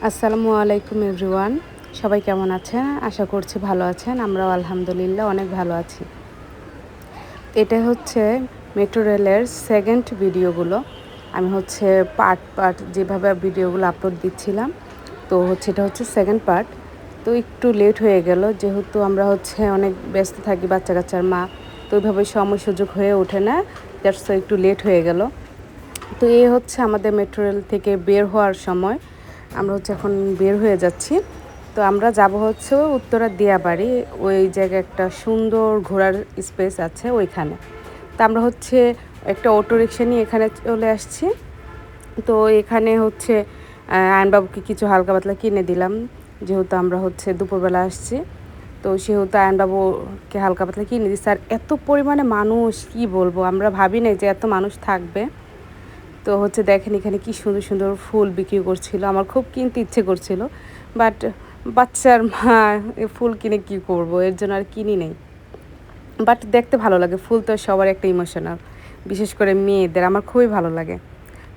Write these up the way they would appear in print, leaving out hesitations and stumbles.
আসসালামু আলাইকুম এভরিওয়ান, সবাই কেমন আছেন? আশা করছি ভালো আছেন। আমরাও আলহামদুলিল্লাহ অনেক ভালো আছি। এটা হচ্ছে মেট্রো রেলের সেকেন্ড ভিডিওগুলো। আমি পার্ট পার্ট যেভাবে ভিডিওগুলো আপলোড দিচ্ছিলাম, তো এটা হচ্ছে সেকেন্ড পার্ট। তো একটু লেট হয়ে গেল, যেহেতু আমরা অনেক ব্যস্ত থাকি, বাচ্চা কাচ্চার মা, তো ওইভাবে সময় সুযোগ হয়ে ওঠে না, দ্যাটস একটু লেট হয়ে গেল। তো এই আমাদের মেট্রো রেল থেকে বের হওয়ার সময়। আমরা এখন বের হয়ে যাচ্ছি। তো আমরা যাব উত্তরা দিয়াবাড়ি, ওই জায়গায় একটা সুন্দর ঘোরার স্পেস আছে ওইখানে। তো আমরা একটা অটো রিক্সা নিয়ে এখানে চলে আসছি। তো এখানে আয়নবাবুকে কিছু হালকা পাতলা কিনে দিলাম, যেহেতু আমরা দুপুরবেলা আসছি। তো সেহেতু আয়নবাবুকে হালকা পাতলা কিনে দিচ্ছে। আর এত পরিমাণে মানুষ, কি বলবো, আমরা ভাবি নাই যে এত মানুষ থাকবে। তো দেখেন এখানে কি সুন্দর সুন্দর ফুল বিক্রি করছিল। আমার খুব কিনতে ইচ্ছে করছিল, বাট বাচ্চার মা ফুল কিনে কি করব, এর জন্য আর কিনি নেই। বাট দেখতে ভালো লাগে, ফুল তো সবার একটা ইমোশনাল, বিশেষ করে মেয়েদের। আমার খুবই ভালো লাগে।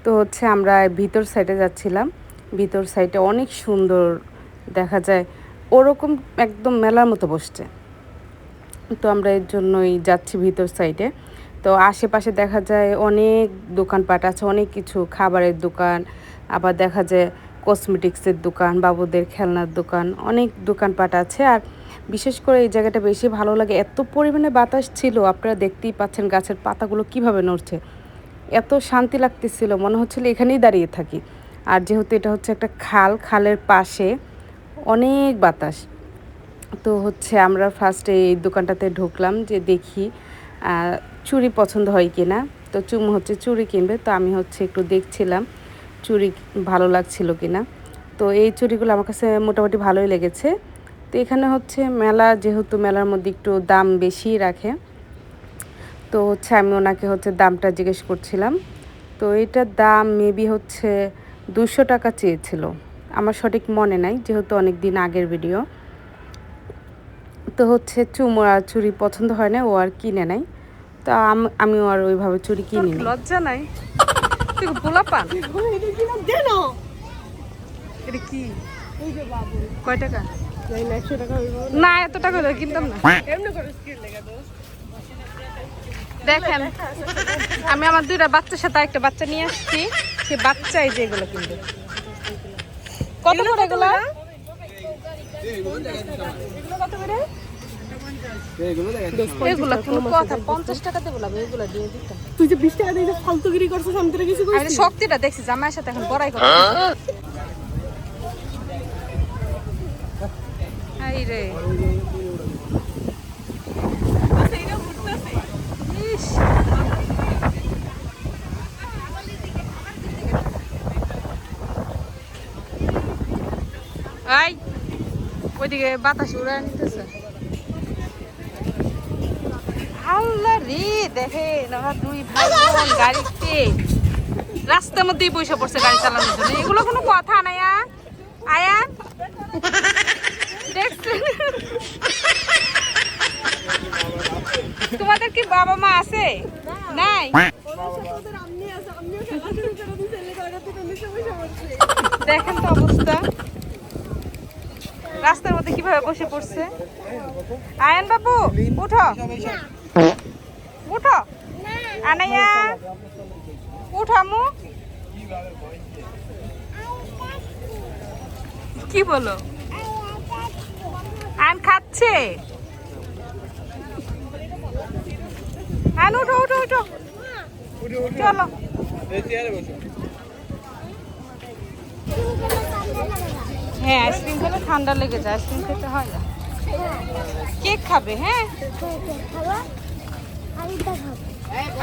তো আমরা ভিতর সাইডে যাচ্ছিলাম। ভিতর সাইডে অনেক সুন্দর দেখা যায়, ওরকম একদম মেলার মতো বসছে। তো আমরা এর জন্যই যাচ্ছি ভিতর সাইডে। তো আশেপাশে দেখা যায় অনেক দোকানপাট আছে, অনেক কিছু খাবারের দোকান, আবার দেখা যায় কসমেটিক্সের দোকান, বাবুদের খেলনার দোকান, অনেক দোকানপাট আছে। আর বিশেষ করে এই জায়গাটা বেশি ভালো লাগে, এত পরিমাণে বাতাস ছিল, আপনারা দেখতেই পাচ্ছেন গাছের পাতাগুলো কিভাবে নড়ছে। এত শান্তি লাগতেছিল, মনে হচ্ছিল এখানেই দাঁড়িয়ে থাকি। আর যেহেতু এটা একটা খালের পাশে অনেক বাতাস। তো আমরা ফার্স্টে এই দোকানটাতে ঢুকলাম, যে দেখি চুড়ি পছন্দ হয় কি না। তো চুমু চুড়ি কিনবে, তো আমি একটু দেখছিলাম চুড়ি ভালো লাগছিল কি না। তো এই চুড়িগুলো আমার কাছে মোটামুটি ভালোই লেগেছে। তো এখানে মেলা, যেহেতু মেলার মধ্যে একটু দাম বেশি রাখে। তো আমি ওনাকে দামটা জিজ্ঞেস করছিলাম। তো এটার দাম মেবি 200 টাকা চেয়েছিল, আমার সঠিক মনে নাই, যেহেতু অনেক দিন আগের ভিডিও। তো চুমুর আর চুড়ি পছন্দ হয় না, ও আর কিনে নাই। তো আমিও আর ওইভাবে চুড়ি কিনি। লজ্জা নাই, তুই পোলা পান। এটা কি, কয় টাকা? না, এত টাকা কিনতাম না। দেখেন, আমি আমার দুইটা বাচ্চার সাথে একটা বাচ্চা নিয়ে আসছি, সে বাচ্চাই যেগুলো কিনবে। কত করে এগুলো? এগুলো কোনো কথা? 50 টাকাতে বললাম, এগুলো দিয়ে দিতাম। তুই যে 20 টাকা দিয়ে ফালতুগিরি করছিস, আমি তোরা কিছু কইছি? আমি শক্তিটা দেখছি, জামাইয়ের সাথে এখন বড়াই করে। হাই রে, আই ওইদিকে বাতাস উড়ায় নিতেছে। আল্লাহ রে, দেখেন ওরা দুই ভাই বোন গাড়িতে রাস্তার মধ্যেই পয়সা পড়ছে গাড়ি চালানোর জন্য। এগুলো কোনো কথা নাই। আয়া দেখছেন, তোমাদের কি বাবা মা আছে? নাই? দেখেন তো অবস্থা, রাস্তার মধ্যে কিভাবে বসে পড়ছে। আয়ন বাবু উঠো, উঠো আনাইয়া, উঠো আম্মু। কি বলো? আয়ন খাচ্ছে। আয়ন উঠো উঠো উঠো, চলো। হ্যাঁ, আইসক্রিম খেলে ঠান্ডা লেগে যায়, আইসক্রিম খেতে হয় না। কেক খাবে? হ্যাঁ,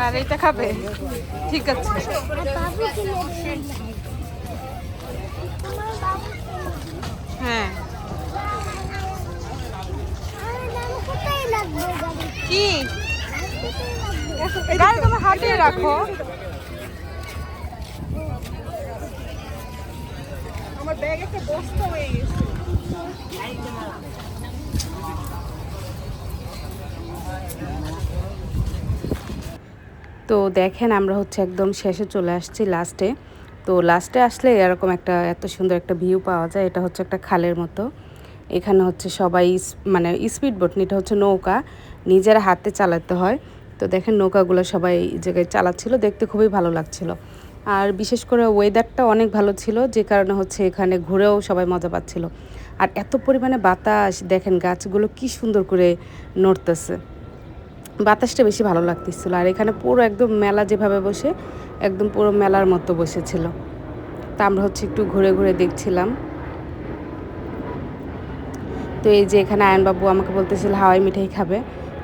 আর এটা খাবে? ঠিক আছে। হ্যাঁ, কি গাড়ি তোমার হাতে রাখো। আমার ব্যাগ একটা বস্তা হয়ে গেছে। তো দেখেন, আমরা একদম শেষে চলে আসছি, লাস্টে। তো লাস্টে আসলে এরকম একটা এত সুন্দর একটা ভিউ পাওয়া যায়। এটা হচ্ছে একটা খালের মতো। এখানে হচ্ছে সবাই মানে স্পিড বোট, এটা হচ্ছে নৌকা, নিজের হাতে চালাতে হয়। তো দেখেন নৌকাগুলো সবাই এই জায়গায় চালাচ্ছিল, দেখতে খুবই ভালো লাগছিল। আর বিশেষ করে ওয়েদারটা অনেক ভালো ছিল, যে কারণে হচ্ছে এখানে ঘুরেও সবাই মজা পাচ্ছিল। আর এত পরিমাণে বাতাস, দেখেন গাছগুলো কি সুন্দর করে নড়তেছে, বাতাসটা বেশি ভালো লাগতেছিল। আর এখানে পুরো একদম মেলা যেভাবে বসে, একদম পুরো মেলার মতো বসেছিল। তা আমরা হচ্ছে একটু ঘুরে ঘুরে দেখছিলাম। তো এই যে এখানে আয়নবাবু আমাকে বলতেছিল হাওয়াই মিঠাই খাবে,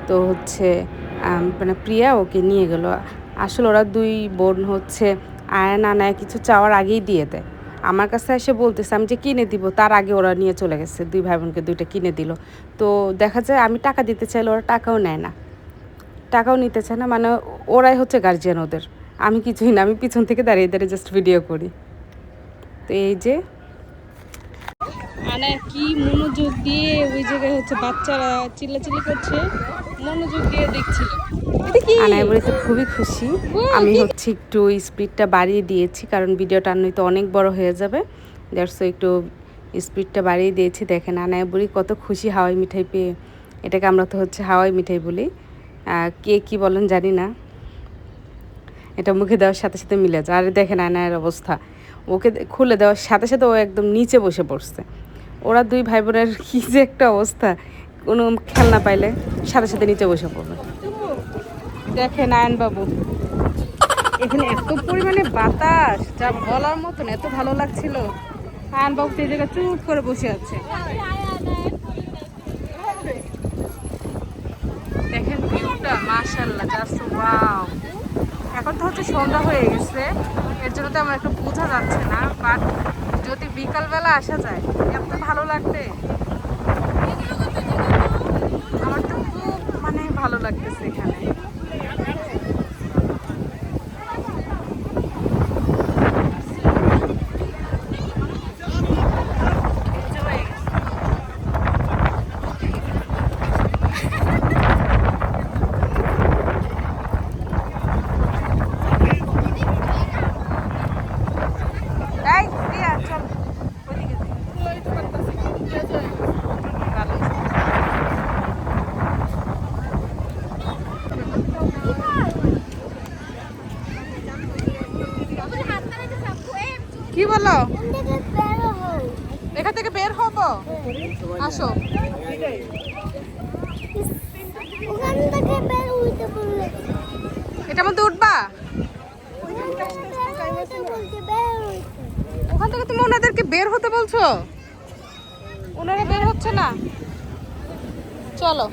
তো হচ্ছে মানে প্রিয়া ওকে নিয়ে গেল। আসলে ওরা দুই বোন হচ্ছে আয়ন আনায় কিছু চাওয়ার আগেই দিয়ে দেয়। আমার কাছে এসে বলতেছে আমি যে কিনে দিব, তার আগে ওরা নিয়ে চলে গেছে, দুই ভাই বোনকে দুইটা কিনে দিল। তো দেখা যায় আমি টাকা দিতে চাইলে ওরা টাকাও নেয় না, টাকাও নিতে চায় না, মানে ওরাই হচ্ছে গার্জিয়ান ওদের, আমি কিছুই না, আমি পিছন থেকে দাঁড়িয়ে দাঁড়িয়ে জাস্ট ভিডিও করি। তো এই যে আনা কি মনোযোগ দিয়ে ওই জায়গায় হচ্ছে বাচ্চারা চিল্লাচিল্লি করছে, মনোযোগ দিয়ে দেখছিল। আনা এবারে তো খুবই খুশি। আমি হচ্ছে একটু স্পিডটা বাড়িয়ে দিয়েছি, কারণ ভিডিওটা নয়তো অনেক বড় হয়ে যাবে, দ্যাটস একটু স্পিডটা বাড়িয়ে দিয়েছি। দেখেন আনা বুড়ি কত খুশি হাওয়াই মিঠাই পেয়ে। এটাকে আমরা তো হচ্ছে হাওয়াই মিঠাই বলি, কে কি বলেন জানি না, এটা মুখে দেওয়ার সাথে সাথে মিলে যায়। আর দেখেন আয়নার অবস্থা, ওকে খুলে দেওয়ার সাথে সাথে ও একদম নিচে বসে পড়ছে। ওরা দুই ভাই বোনের কী যে একটা অবস্থা, কোনো খেলনা পাইলে সাথে সাথে নিচে বসে পড়বে। দেখেন আয়নবাবু, এখানে এত পরিমাণে বাতাস যা বলার মতন, এত ভালো লাগছিল। আয়নবাবু তো এই জায়গায় চুপ করে বসে আছে। দেখেন ভিউটা মাশাআল্লাহ, জাস্ট ওয়াও। এখন তো হচ্ছে সন্ধ্যা হয়ে গেছে, এর জন্য তো আমার একটু বোঝা যাচ্ছে না, বাট যদি বিকালবেলা আসা যায় এত ভালো লাগবে। আমার তো খুব মানে ভালো লাগতেছে এখানে। কি বলো, এখান থেকে বের হব, আসো। এটার মধ্যে উঠবা, ওখান থেকে তুমি ওনাদেরকে বের হতে বলছো, ওনারা বের হচ্ছে না, চলো।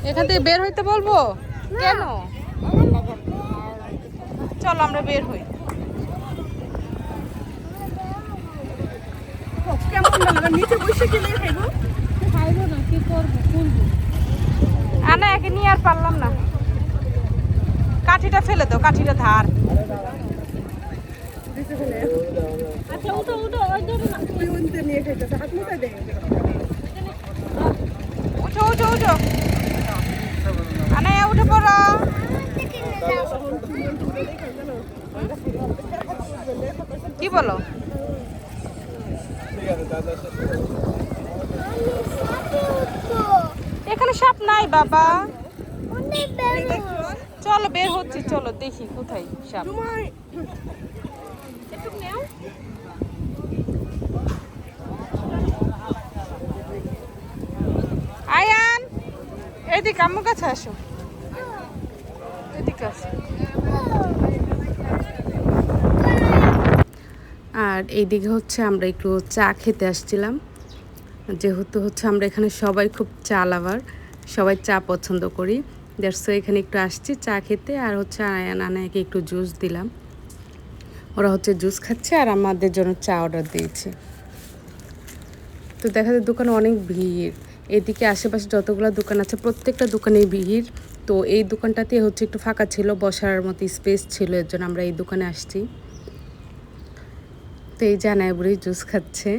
এখান থেকে বের হইতে বলবো কেন? চলো আমরা বের হই। আনা একে নিয়ে আর পারলাম না, কাঠিটা ফেলে দাও, কাঠিটা ধার। উঠো উঠো উঠো, আনা উঠে পড়ো। কি বলো? এখানে সাপ নাই বাবা, চলো বের হচ্ছি, চলো দেখি কোথায় সাপ। আয়ান এদিকে আমার কাছে আসো, এদিকে আসো। আর এইদিকে হচ্ছে আমরা একটু চা খেতে আসছিলাম, যেহেতু হচ্ছে আমরা এখানে সবাই খুব চা লাভার, সবাই চা পছন্দ করি, দ্যাটস এখানে একটু আসছি চা খেতে। আর হচ্ছে আয়ান আনাকে একটু জুস দিলাম, ওরা হচ্ছে জুস খাচ্ছে আর আমাদের জন্য চা অর্ডার দিয়েছে। তো দেখা যায় দোকানে অনেক ভিড়, এদিকে আশেপাশে যতগুলো দোকান আছে প্রত্যেকটা দোকানেই ভিড়। তো এই দোকানটাতে হচ্ছে একটু ফাঁকা ছিল, বসার মতো স্পেস ছিল, এর জন্য আমরা এই দোকানে আসছি। তো এই জানায় বুড়ি জুস খাচ্ছে।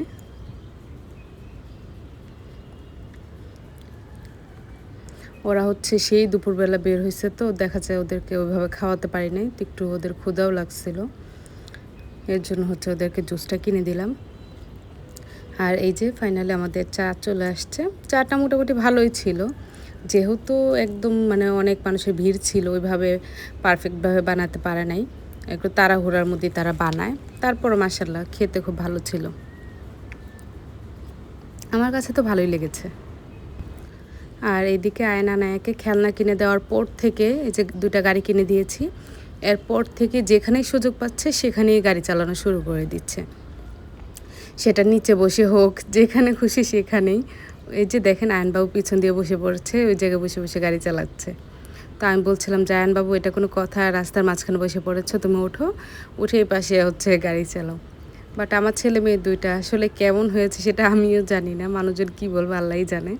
ওরা হচ্ছে সেই দুপুরবেলা বের হয়েছে, তো দেখা যায় ওদেরকে ওইভাবে খাওয়াতে পারি নাই, তো একটু ওদের ক্ষুধাও লাগছিল, এর জন্য হচ্ছে ওদেরকে জুসটা কিনে দিলাম। আর এই যে ফাইনালি আমাদের চা চলে আসছে। চাটা মোটামুটি ভালোই ছিল, যেহেতু একদম মানে অনেক মানুষের ভিড় ছিল, ওইভাবে পারফেক্টভাবে বানাতে পারে নাই, একটু তাড়াহুড়ার মধ্যে তারা বানায়। তারপরও মাশাআল্লাহ খেতে খুব ভালো ছিল, আমার কাছে তো ভালোই লেগেছে। আর এইদিকে আয়না নায়াকে খেলনা কিনে দেওয়ার পর থেকে এই যে 2টা গাড়ি কিনে দিয়েছি, এরপর থেকে যেখানেই সুযোগ পাচ্ছে সেখানেই গাড়ি চালানো শুরু করে দিচ্ছে, সেটা নিচে বসে হোক, যেখানে খুশি সেখানেই। এই যে দেখেন আয়নবাবু পিছন দিয়ে বসে পড়ছে, ওই জায়গায় বসে বসে গাড়ি চালাচ্ছে। তো আমি বলছিলাম যে আয়নবাবু এটা কোনো কথা, রাস্তার মাঝখানে বসে পড়েছো, তুমি ওঠো, উঠে এই পাশে হচ্ছে গাড়ি চালাও। বাট আমার ছেলে মেয়ে 2টা আসলে কেমন হয়েছে সেটা আমিও জানি না, মানুষজন কী বলবো আল্লাহই জানে।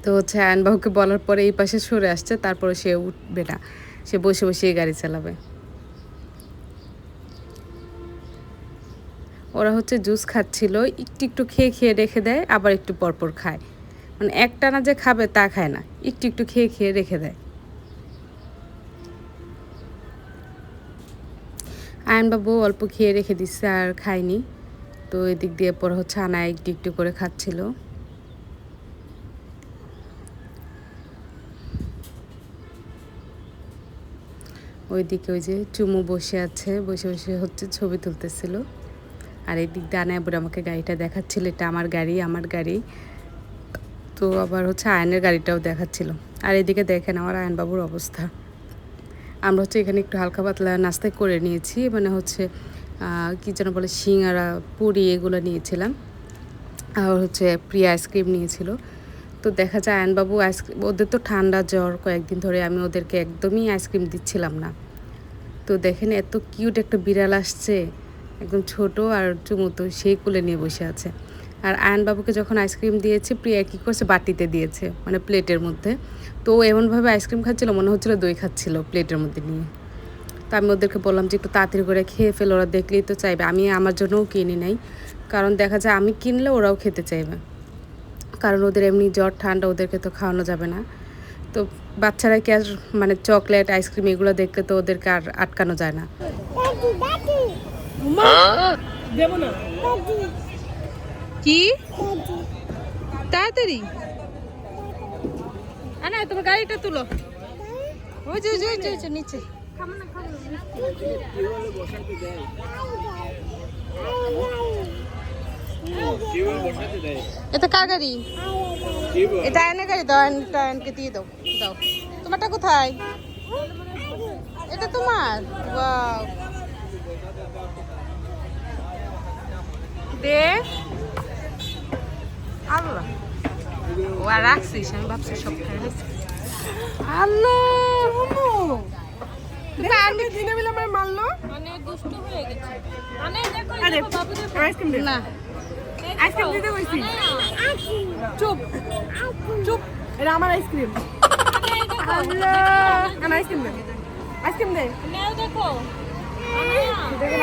তো হচ্ছে আয়নবাবুকে বলার পরে এই পাশে সরে আসছে, তারপরে সে উঠবে না, সে বসে বসেই গাড়ি চালাবে। ওরা হচ্ছে জুস খাচ্ছিল, একটু একটু খেয়ে খেয়ে রেখে দেয়, আবার একটু পরপর খায়, মানে একটানা যে খাবে তা খায় না, একটু একটু খেয়ে খেয়ে রেখে দেয়। আয়নবাবু অল্প খেয়ে রেখে দিচ্ছে আর খায়নি, তো এদিক দিয়ে পরে হচ্ছে আনা একটু একটু করে খাচ্ছিল। ওইদিকে ওই যে চুমু বসে আছে, বসে বসে হচ্ছে ছবি তুলতেছিল। আর এই দিক দিয়ে আনায় বুড়ি আমাকে গাড়িটা দেখাচ্ছিল, এটা আমার গাড়ি আমার গাড়ি। তো আবার হচ্ছে আয়নের গাড়িটাও দেখাচ্ছিল। আর এদিকে দেখেন আমার আয়নবাবুর অবস্থা। আমরা হচ্ছে এখানে একটু হালকা পাতলা নাস্তা করে নিয়েছি, মানে হচ্ছে কী যেন বলে সিঙ্গারা পুরি এগুলো নিয়েছিলাম, আর হচ্ছে প্রিয়া আইসক্রিম নিয়েছিল। তো দেখা যায় আয়নবাবু আইসক্রিম, ওদের তো ঠান্ডা জ্বর কয়েকদিন ধরে, আমি ওদেরকে একদমই আইসক্রিম দিচ্ছিলাম না। তো দেখেন এত কিউট একটা বিড়াল আসছে, একদম ছোট, আর চুমু তো সেই কুলে নিয়ে বসে আছে। আর আয়নবাবুকে যখন আইসক্রিম দিয়েছে, প্রিয়া কী করছে বাটিতে দিয়েছে, মানে প্লেটের মধ্যে। তো এমনভাবে আইসক্রিম খাচ্ছিল মনে হচ্ছিলো দই খাচ্ছিল প্লেটের মধ্যে নিয়ে। তো আমি ওদেরকে বললাম যে একটু তাড়াতাড়ি করে খেয়ে ফেলে, ওরা দেখলেই তো চাইবে। আমি আমার জন্যও কিনি নাই, কারণ দেখা যায় আমি কিনলে ওরাও খেতে চাইবে, কারণ ওদের এমনি জ্বর ঠান্ডা, ওদেরকে তো খাওয়ানো যাবে না। তো বাচ্চারা কি আর মানে চকলেট আইসক্রিম এগুলো দেখলে তো ওদেরকে আর আটকানো যায় না। কি তাড়াতাড়ি না, তোমার গাড়িটা তুলো, ওই যে নিচে। এটা কার গাড়ি? এটা আয়নের গাড়ি, দাও আয়নকে দিয়ে দাও। দাও, তোমারটা কোথায়? এটা তোমার? ওয়াও, দে আল্লাহ, ও আর রাখছিস, আমি ভাবছি সব খাই গেছি। আল্লাহ মারলো, মানে দুষ্ট হয়ে গেছে। না আইসক্রিম দিতে বলছি, চুপ চুপ, এটা আমার আইসক্রিম। আইসক্রিম দে, আইসক্রিম দে, দেখো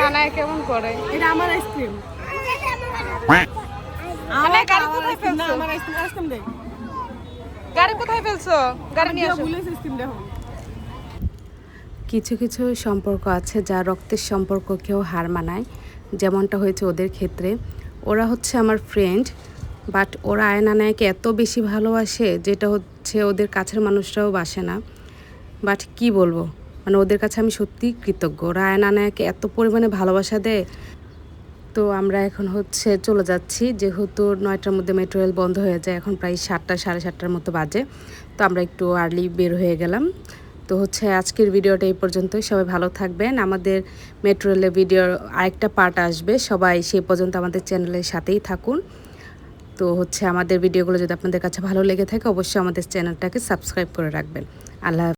নানা কেমন করে, এটা আমার আইসক্রিম। গাড়ি কোথায় ফেলছো? গাড়ি নিয়ে আসো। কিছু কিছু সম্পর্ক আছে যা রক্তের সম্পর্ককেও হার মানায়, যেমনটা হয়েছে ওদের ক্ষেত্রে। ওরা হচ্ছে আমার ফ্রেন্ড, বাট ওরা আয়না নায়কে এত বেশি ভালোবাসে যেটা হচ্ছে ওদের কাছের মানুষরাও বাসে না। বাট কি বলবো, মানে ওদের কাছে আমি সত্যিই কৃতজ্ঞ, ওরা আয়না নায়কে এত পরিমাণে ভালোবাসা দেয়। তো আমরা এখন হচ্ছে চলে যাচ্ছি, যেহেতু 9টার মধ্যে মেট্রো রেল বন্ধ হয়ে যায়, এখন প্রায় 7টা সাড়ে 7টার মতো বাজে। তো আমরা একটু আর্লি বের হয়ে গেলাম। তো হচ্ছে আজকের ভিডিওটা এই পর্যন্তই, সবাই ভালো থাকবেন। আমাদের মেট্রো রেলের ভিডিওর আরেকটা পার্ট আসবে, সবাই সেই পর্যন্ত আমাদের চ্যানেলের সাথেই থাকুন। তো হচ্ছে আমাদের ভিডিওগুলো যদি আপনাদের কাছে ভালো লেগে থাকে, অবশ্যই আমাদের চ্যানেলটাকে সাবস্ক্রাইব করে রাখবেন। আল্লাহ।